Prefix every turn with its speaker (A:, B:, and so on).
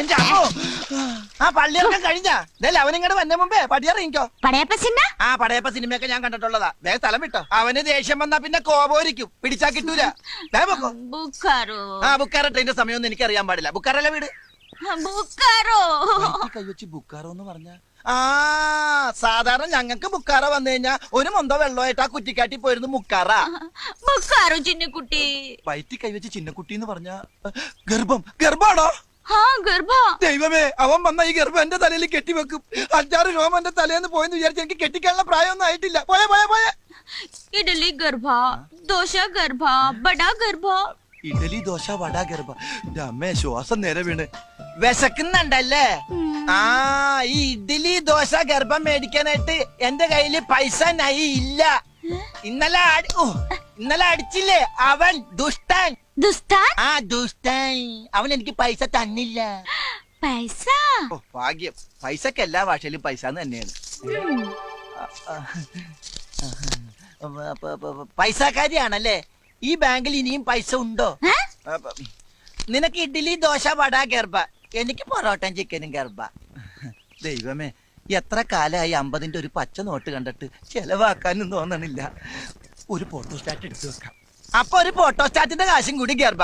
A: എന്റെ അമ്മോ ആ പള്ളിയിറക്കം കഴിഞ്ഞാ അവനിങ്ങടെ വന്ന മുമ്പേ പടിയറിയിക്കോ. ആ പടയപ്പ സിനിമയൊക്കെ ഞാൻ കണ്ടിട്ടുള്ളതാ. വേഗം സ്ഥലം വിട്ടോ. അവന് ദേഷ്യം വന്നാ പിന്നെ കോപോരിക്കും, പിടിച്ചാ കിട്ടൂല. ആ ബുക്കാറോ ട്രെയിന്റെ സമയമൊന്നും എനിക്ക് അറിയാൻ പാടില്ല. ബുക്കാറല്ല വീട്. കൈവച്ച് ബുക്കാറോ എന്ന് പറഞ്ഞ ആ സാധാരണ ഞങ്ങൾക്ക് ബുക്കാറ വന്നു കഴിഞ്ഞാ ഒരു മൊന്തോ വെള്ളമായിട്ട് ആ കുറ്റിക്കാട്ടി പോയിരുന്നു മുക്കാറ.
B: ചിന്നക്കുട്ടി
A: വയറ്റി കൈവച്ച് ചിന്നക്കുട്ടി എന്ന് പറഞ്ഞ ഗർഭാണോ? ദൈവമേ, അവൻ വന്ന ഈ ഗർഭം എന്റെ തലയിൽ കെട്ടിവെക്കും. 5-6 രോമം എന്റെ തലേന്ന് പോയെന്ന് വിചാരിച്ച് എനിക്ക് കെട്ടിക്കാനുള്ള പ്രായമൊന്നും ആയിട്ടില്ല. പോയെ പോയെ പോയെ.
B: ഇഡലി ഗർഭ, ദോശ ഗർഭ, ബടാ ഗർഭ.
A: ഇഡലി ദോശ വട ഗർഭ. അമ്മേ ശ്വാസം നേരെ വീണ്. വിശക്കുന്നുണ്ടല്ലേ? ആ ഈ ഇഡലി ദോശ ഗർഭം മേടിക്കാനായിട്ട് എന്റെ കയ്യില് പൈസ നൈ ഇല്ല. ഇന്നലെ അടിച്ചില്ലേ അവൻ ദുഷ്ടൻ. ആ ദുഷ്ടൻ അവൻ എനിക്ക് പൈസ തന്നില്ല.
B: പൈസ
A: ഭാഗ്യം. പൈസക്ക് എല്ലാ ഭാഷയിലും പൈസ തന്നെയാണ്. പൈസക്കാരിയാണല്ലേ? ഈ ബാങ്കിൽ ഇനിയും പൈസ ഉണ്ടോ? നിനക്ക് ഇഡ്ഡലി ദോശ വട ഗർഭ, എനിക്ക് പൊറോട്ടയും ചിക്കനും ഗർഭ. ദൈവമേ, എത്ര കാലമായി 50-ന്റെ ഒരു പച്ച നോട്ട് കണ്ടിട്ട് ചെലവാക്കാനും തോന്നണില്ല. ഒരു ഫോട്ടോസ്റ്റാറ്റ് എടുത്തു വെക്കാം. അപ്പൊ ഒരു ഫോട്ടോസ്റ്റാറ്റിന്റെ കാശും കൂടി ഗർഭ.